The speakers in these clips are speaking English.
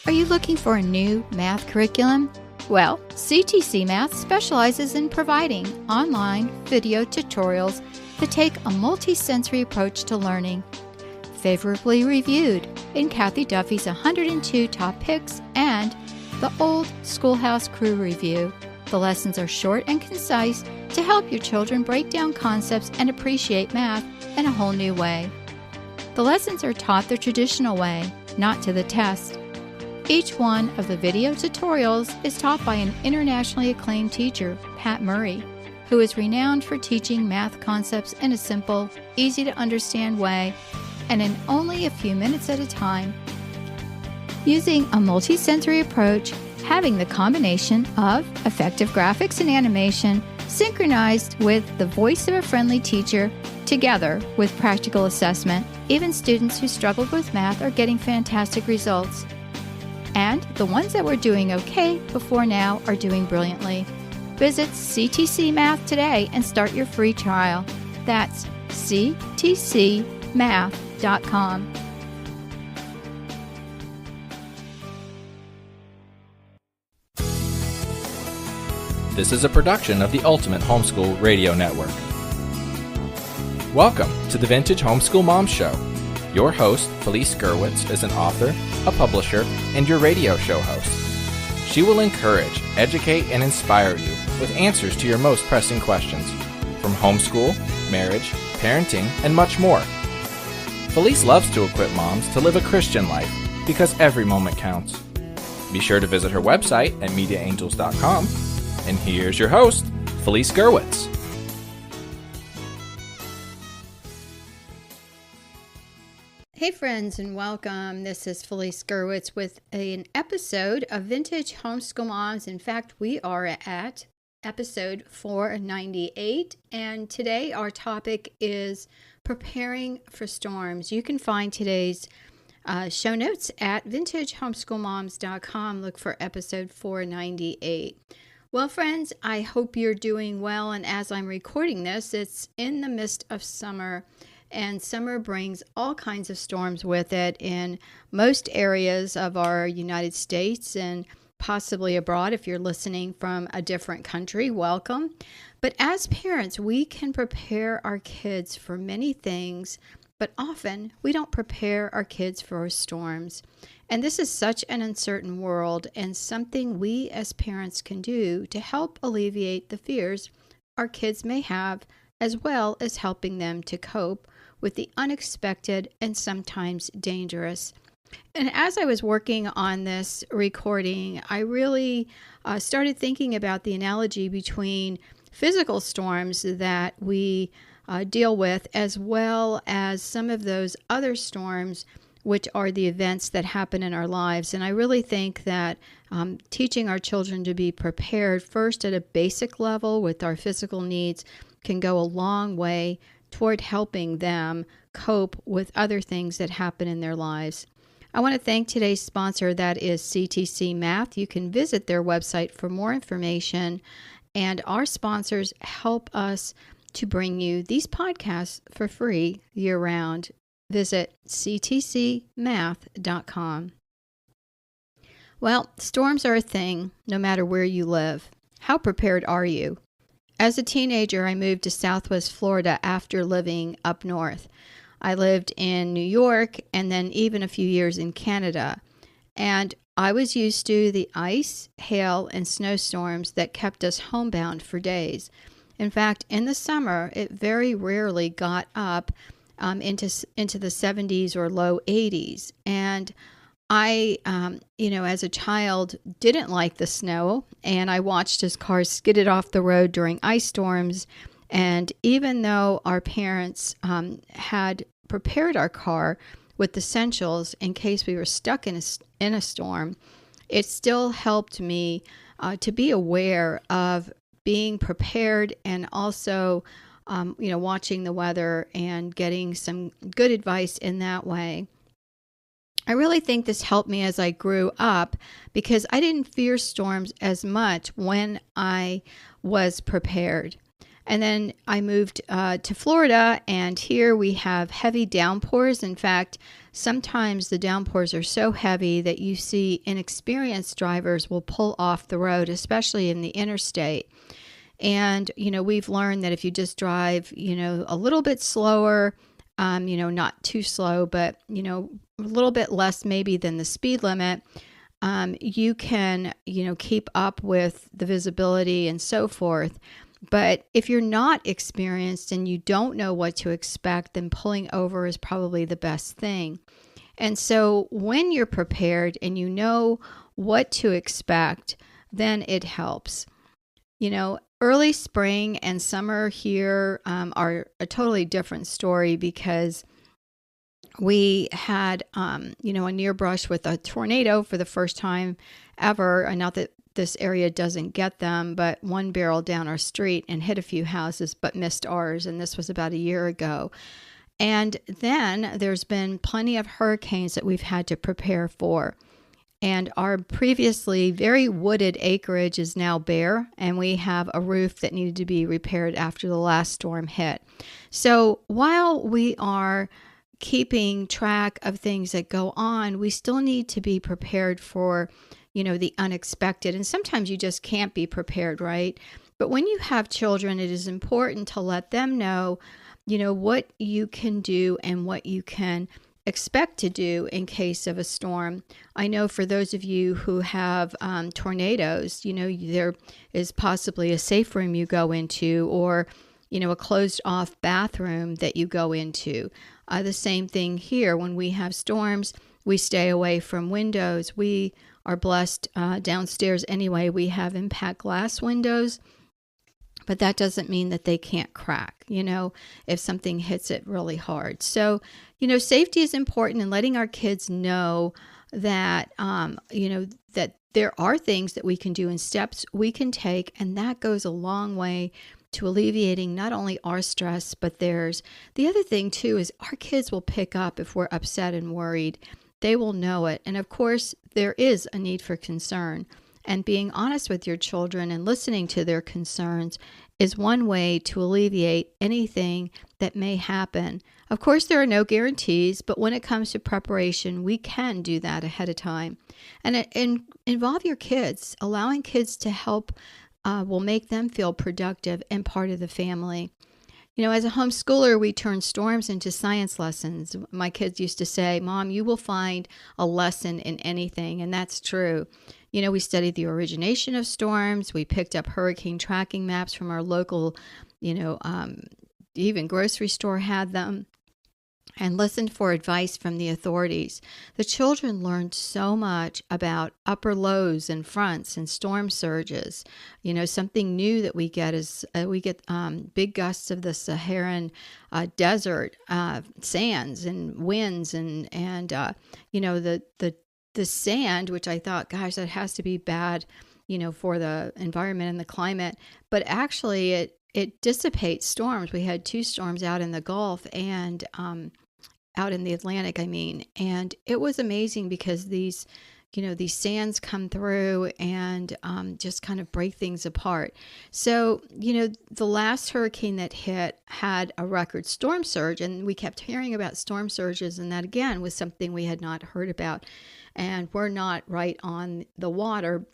Are you looking for a new math curriculum? Well, CTC Math specializes in providing online video tutorials that take a multi-sensory approach to learning. Favorably reviewed in Kathy Duffy's 102 Top Picks and the Old Schoolhouse Crew Review. The lessons are short and concise to help your children break down concepts and appreciate math in a whole new way. The lessons are taught the traditional way, not to the test. Each one of the video tutorials is taught by an internationally acclaimed teacher, Pat Murray, who is renowned for teaching math concepts in a simple, easy-to-understand way and in only a few minutes at a time. Using a multi-sensory approach, having the combination of effective graphics and animation synchronized with the voice of a friendly teacher together with practical assessment, even students who struggled with math are getting fantastic results. And the ones that were doing okay before now are doing brilliantly. Visit CTC Math today and start your free trial. That's ctcmath.com. This is a production of the Ultimate Homeschool Radio Network. Welcome to the Vintage Homeschool Mom Show. Your host, Felice Gerwitz, is an author, a publisher, and your radio show host. She will encourage, educate, and inspire you with answers to your most pressing questions, from homeschool, marriage, parenting, and much more. Felice loves to equip moms to live a Christian life because every moment counts. Be sure to visit her website at mediaangels.com. And here's your host, Felice Gerwitz. Hey friends, and welcome. This is Felice Gerwitz with an episode of Vintage Homeschool Moms. In fact, we are at episode 498, and today our topic is preparing for storms. You can find today's show notes at vintagehomeschoolmoms.com. Look for episode 498. Well, friends, I hope you're doing well, and as I'm recording this, it's in the midst of summer. And summer brings all kinds of storms with it in most areas of our United States and possibly abroad. If you're listening from a different country, welcome. But as parents, we can prepare our kids for many things, but often we don't prepare our kids for storms. And this is such an uncertain world, and something we as parents can do to help alleviate the fears our kids may have, as well as helping them to cope with the unexpected and sometimes dangerous. And as I was working on this recording, I really started thinking about the analogy between physical storms that we deal with, as well as some of those other storms, which are the events that happen in our lives. And I really think that teaching our children to be prepared first at a basic level with our physical needs can go a long way toward helping them cope with other things that happen in their lives. I want to thank today's sponsor, that is CTC Math. You can visit their website for more information, and our sponsors help us to bring you these podcasts for free year-round. Visit ctcmath.com. Well, storms are a thing, no matter where you live. How prepared are you? As a teenager, I moved to Southwest Florida after living up north. I lived in New York and then even a few years in Canada. And I was used to the ice, hail, and snowstorms that kept us homebound for days. In fact, in the summer, it very rarely got up into the 70s or low 80s. And I, as a child, didn't like the snow, and I watched as cars skidded off the road during ice storms. And even though our parents had prepared our car with essentials in case we were stuck in a storm, it still helped me to be aware of being prepared and also, watching the weather and getting some good advice in that way. I really think this helped me as I grew up because I didn't fear storms as much when I was prepared. And then I moved to Florida, and here we have heavy downpours. In fact, sometimes the downpours are so heavy that you see inexperienced drivers will pull off the road, especially in the interstate. And, we've learned that if you just drive, a little bit slower, not too slow, but, a little bit less maybe than the speed limit, you can, keep up with the visibility and so forth. But if you're not experienced and you don't know what to expect, then pulling over is probably the best thing. And so when you're prepared and you know what to expect, then it helps. Early spring and summer here are a totally different story because we had, a near brush with a tornado for the first time ever. Not that this area doesn't get them, but one barreled down our street and hit a few houses, but missed ours. And this was about a year ago. And then there's been plenty of hurricanes that we've had to prepare for. And our previously very wooded acreage is now bare, and we have a roof that needed to be repaired after the last storm hit. So while we are keeping track of things that go on, we still need to be prepared for the unexpected. And sometimes you just can't be prepared, right? But when you have children, it is important to let them know, what you can do and what you can expect to do in case of a storm. I know for those of you who have tornadoes, there is possibly a safe room you go into or, a closed off bathroom that you go into. The same thing here. When we have storms, we stay away from windows. We are blessed downstairs anyway. We have impact glass windows, but that doesn't mean that they can't crack, if something hits it really hard. So, safety is important, and letting our kids know that, that there are things that we can do and steps we can take, and that goes a long way to alleviating not only our stress, but theirs. The other thing, too, is our kids will pick up if we're upset and worried. They will know it. And of course, there is a need for concern. And being honest with your children and listening to their concerns is one way to alleviate anything that may happen. Of course, there are no guarantees, but when it comes to preparation, we can do that ahead of time. And involve your kids. Allowing kids to help will make them feel productive and part of the family. As a homeschooler, we turn storms into science lessons. My kids used to say, "Mom, you will find a lesson in anything," and that's true. We studied the origination of storms. We picked up hurricane tracking maps from our local, even grocery store had them, and listened for advice from the authorities. The children learned so much about upper lows and fronts and storm surges. Something new that we get is we get big gusts of the Saharan desert, sands and winds and the sand, which I thought, gosh, that has to be bad, for the environment and the climate. But actually, it dissipates storms. We had 2 storms out in the Gulf and out in the Atlantic, and it was amazing because these sands come through and just kind of break things apart. So, the last hurricane that hit had a record storm surge, and we kept hearing about storm surges, and that again was something we had not heard about. And we're not right on the water.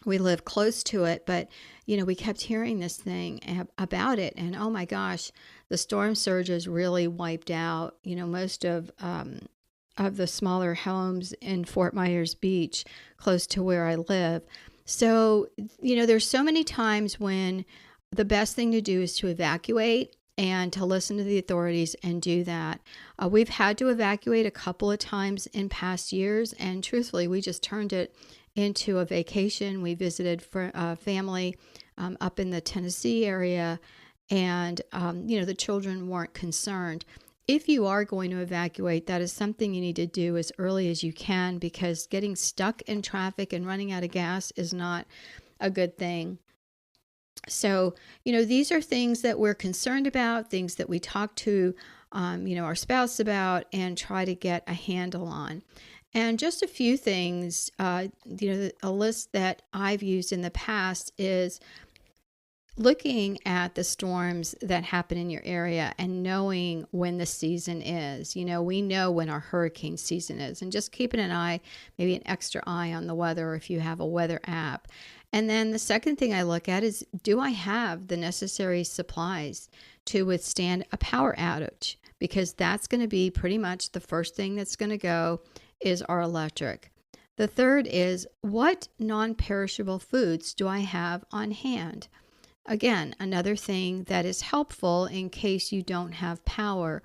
We live close to it, but, we kept hearing this thing about it. And oh my gosh, the storm surges really wiped out, most of the smaller homes in Fort Myers Beach, close to where I live. So, there's so many times when the best thing to do is to evacuate and to listen to the authorities and do that. We've had to evacuate a couple of times in past years, and truthfully, we just turned it into a vacation. We visited family up in the Tennessee area, and the children weren't concerned. If you are going to evacuate, that is something you need to do as early as you can, because getting stuck in traffic and running out of gas is not a good thing. So, these are things that we're concerned about, things that we talk to, our spouse about and try to get a handle on. And just a few things, a list that I've used in the past is looking at the storms that happen in your area and knowing when the season is. We know when our hurricane season is, and just keeping an eye, maybe an extra eye on the weather if you have a weather app. And then the second thing I look at is, do I have the necessary supplies to withstand a power outage? Because that's going to be pretty much the first thing that's going to go is our electric. The third is, what non-perishable foods do I have on hand? Again, another thing that is helpful in case you don't have power.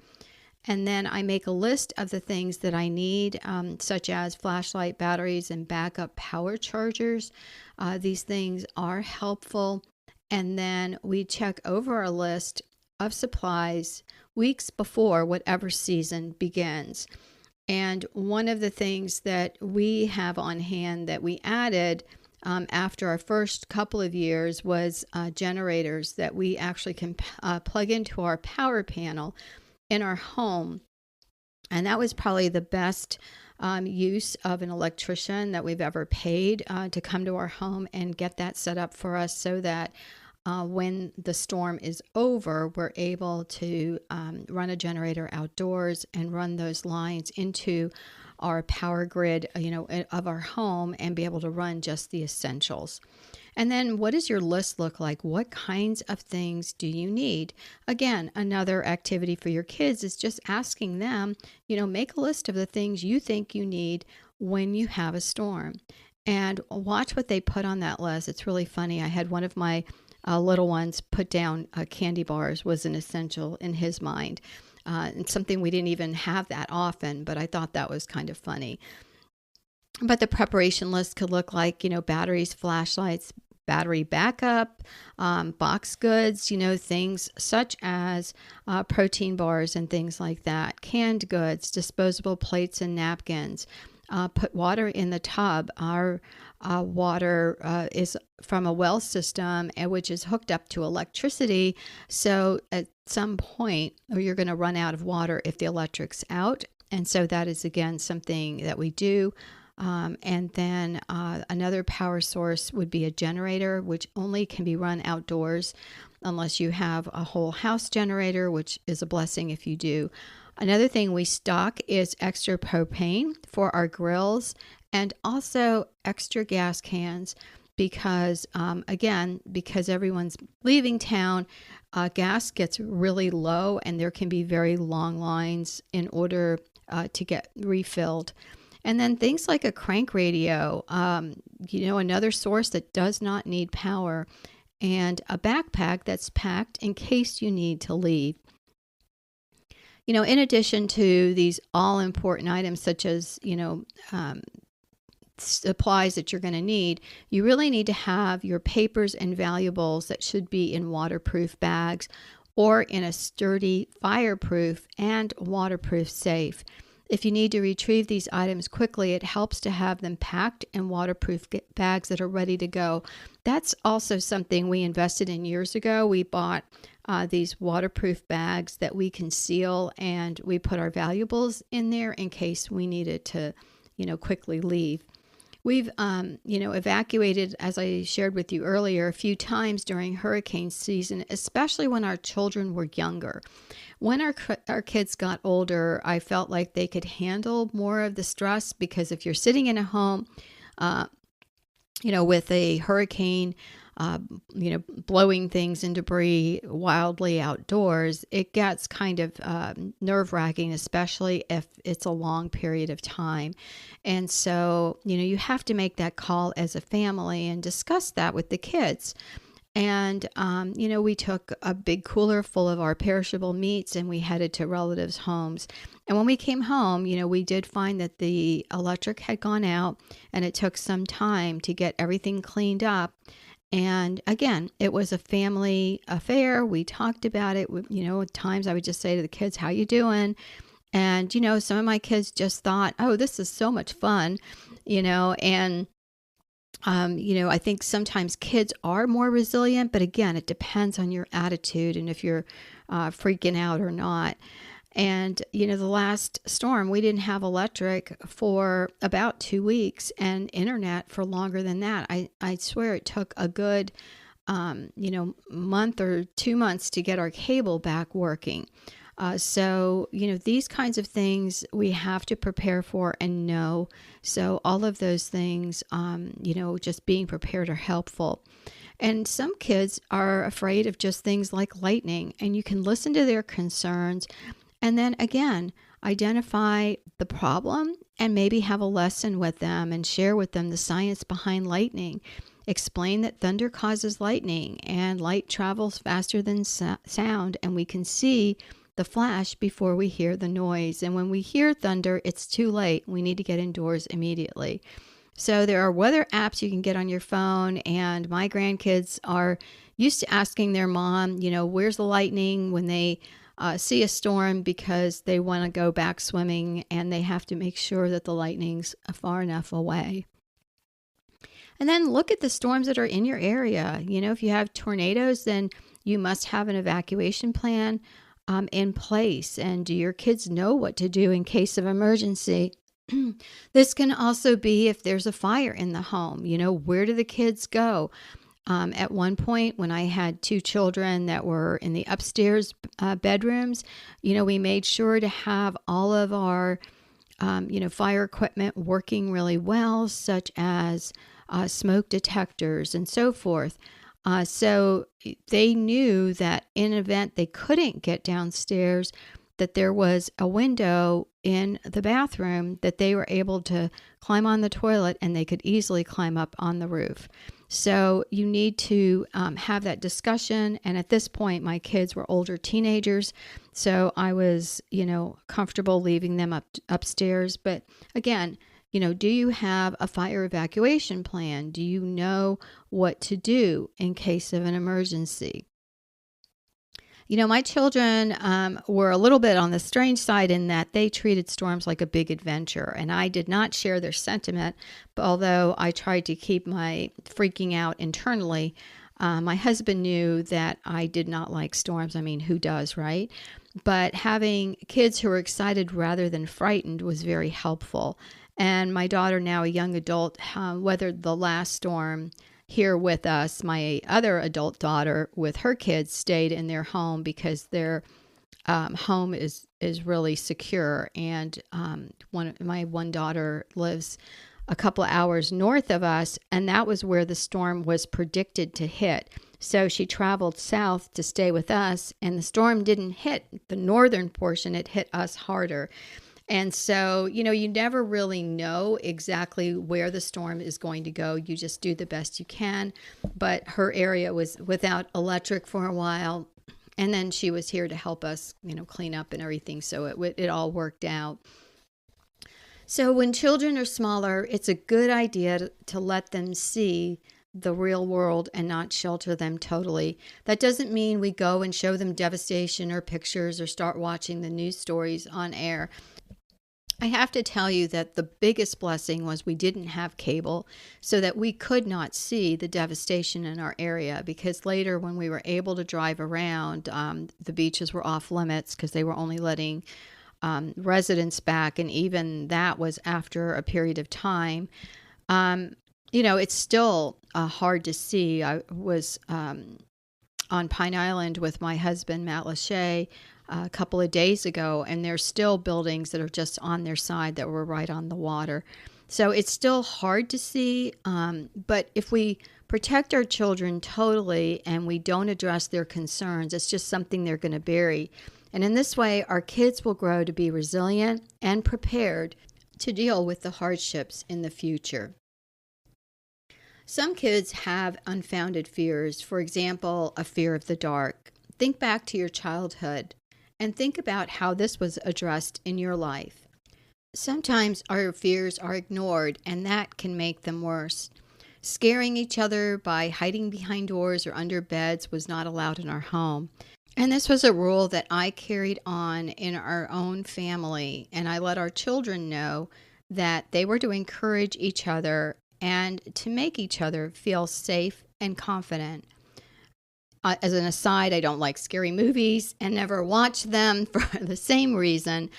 And then I make a list of the things that I need, such as flashlight batteries and backup power chargers. These things are helpful. And then we check over our list of supplies weeks before whatever season begins. And one of the things that we have on hand that we added after our first couple of years was generators that we actually can plug into our power panel in our home. And that was probably the best use of an electrician that we've ever paid to come to our home and get that set up for us, so that when the storm is over, we're able to run a generator outdoors and run those lines into our power grid, of our home, and be able to run just the essentials. And then what does your list look like? What kinds of things do you need? Again, another activity for your kids is just asking them, make a list of the things you think you need when you have a storm, and watch what they put on that list. It's really funny. I had one of my little ones put down candy bars was an essential in his mind. And something we didn't even have that often, but I thought that was kind of funny. But the preparation list could look like, batteries, flashlights, battery backup, box goods, things such as protein bars and things like that, canned goods, disposable plates and napkins. Put water in the tub. Our water is from a well system, which is hooked up to electricity. So at some point, you're going to run out of water if the electric's out. And so that is, again, something that we do. And then another power source would be a generator, which only can be run outdoors unless you have a whole house generator, which is a blessing if you do. Another thing we stock is extra propane for our grills, and also extra gas cans because, because everyone's leaving town, gas gets really low and there can be very long lines in order to get refilled. And then things like a crank radio, another source that does not need power, and a backpack that's packed in case you need to leave. In addition to these all-important items such as, supplies that you're going to need, you really need to have your papers and valuables that should be in waterproof bags or in a sturdy, fireproof and waterproof safe. If you need to retrieve these items quickly, it helps to have them packed in waterproof bags that are ready to go. That's also something we invested in years ago. We bought these waterproof bags that we can seal, and we put our valuables in there in case we needed to, quickly leave. We've, evacuated, as I shared with you earlier, a few times during hurricane season, especially when our children were younger. When our kids got older, I felt like they could handle more of the stress, because if you're sitting in a home, with a hurricane, blowing things and debris wildly outdoors, it gets kind of nerve-wracking, especially if it's a long period of time. And so, you have to make that call as a family and discuss that with the kids. And, we took a big cooler full of our perishable meats and we headed to relatives' homes. And when we came home, we did find that the electric had gone out and it took some time to get everything cleaned up. And again, it was a family affair. We talked about it. At times I would just say to the kids, "How you doing?" And, some of my kids just thought, "Oh, this is so much fun," and I think sometimes kids are more resilient, but again, it depends on your attitude and if you're freaking out or not. And, the last storm, we didn't have electric for about 2 weeks and internet for longer than that. I swear it took a good month or 2 months to get our cable back working. So, these kinds of things we have to prepare for and know. So all of those things, just being prepared are helpful. And some kids are afraid of just things like lightning, and you can listen to their concerns and then again, identify the problem and maybe have a lesson with them and share with them the science behind lightning. Explain that thunder causes lightning and light travels faster than sound, and we can see the flash before we hear the noise. And when we hear thunder, it's too late. We need to get indoors immediately. So there are weather apps you can get on your phone, and my grandkids are used to asking their mom, where's the lightning when they see a storm, because they want to go back swimming and they have to make sure that the lightning's far enough away. And then look at the storms that are in your area. If you have tornadoes, then you must have an evacuation plan in place. And do your kids know what to do in case of emergency? This can also be if there's a fire in the home. Where do the kids go? At one point, when I had 2 children that were in the upstairs bedrooms, we made sure to have all of our, fire equipment working really well, such as smoke detectors and so forth. So they knew that in an event they couldn't get downstairs, that there was a window in the bathroom that they were able to climb on the toilet, and they could easily climb up on the roof. So you need to have that discussion. And at this point, my kids were older teenagers, so I was, comfortable leaving them upstairs. But again, do you have a fire evacuation plan? Do you know what to do in case of an emergency? My children were a little bit on the strange side in that they treated storms like a big adventure, and I did not share their sentiment, but although I tried to keep my freaking out internally. My husband knew that I did not like storms. I mean, who does, right? But having kids who were excited rather than frightened was very helpful. And my daughter, now a young adult, weathered the last storm here with us. My other adult daughter with her kids stayed in their home because their home is really secure. And my one daughter lives a couple of hours north of us, and that was where the storm was predicted to hit. So she traveled south to stay with us, and the storm didn't hit the northern portion. It hit us harder. And so, you never really know exactly where the storm is going to go. You just do the best you can. But her area was without electric for a while. And then she was here to help us, clean up and everything. So it all worked out. So when children are smaller, it's a good idea to let them see the real world and not shelter them totally. That doesn't mean we go and show them devastation or pictures or start watching the news stories on air. I have to tell you that the biggest blessing was we didn't have cable, so that we could not see the devastation in our area, because later when we were able to drive around, the beaches were off limits because they were only letting residents back, and even that was after a period of time. It's still hard to see. I was on Pine Island with my husband, Matt Lachey, a couple of days ago, and there's still buildings that are just on their side that were right on the water. So it's still hard to see, but if we protect our children totally and we don't address their concerns, it's just something they're going to bury. And in this way, our kids will grow to be resilient and prepared to deal with the hardships in the future. Some kids have unfounded fears. For example, a fear of the dark. Think back to your childhood and think about how this was addressed in your life. Sometimes our fears are ignored, and that can make them worse. Scaring each other by hiding behind doors or under beds was not allowed in our home. And this was a rule that I carried on in our own family, and I let our children know that they were to encourage each other and to make each other feel safe and confident. As an aside, I don't like scary movies and never watch them for the same reason,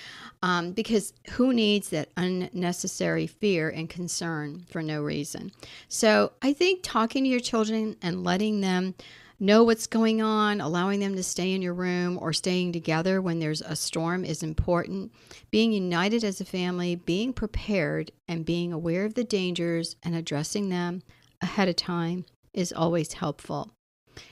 because who needs that unnecessary fear and concern for no reason? So I think talking to your children and letting them know what's going on, allowing them to stay in your room or staying together when there's a storm is important. Being united as a family, being prepared, and being aware of the dangers and addressing them ahead of time is always helpful.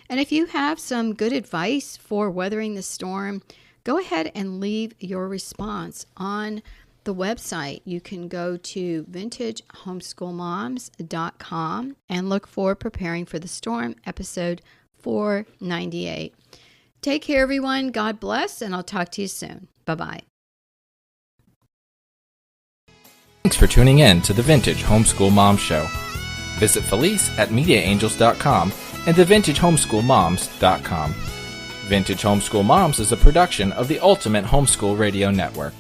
And if you have some good advice for weathering the storm, go ahead and leave your response on the website. You can go to vintagehomeschoolmoms.com and look for Preparing for the Storm, episode 498. Take care, everyone. God bless, and I'll talk to you soon. Bye-bye. Thanks for tuning in to the Vintage Homeschool Mom Show. Visit Felice at MediaAngels.com and thevintagehomeschoolmoms.com. Vintage Homeschool Moms is a production of the Ultimate Homeschool Radio Network.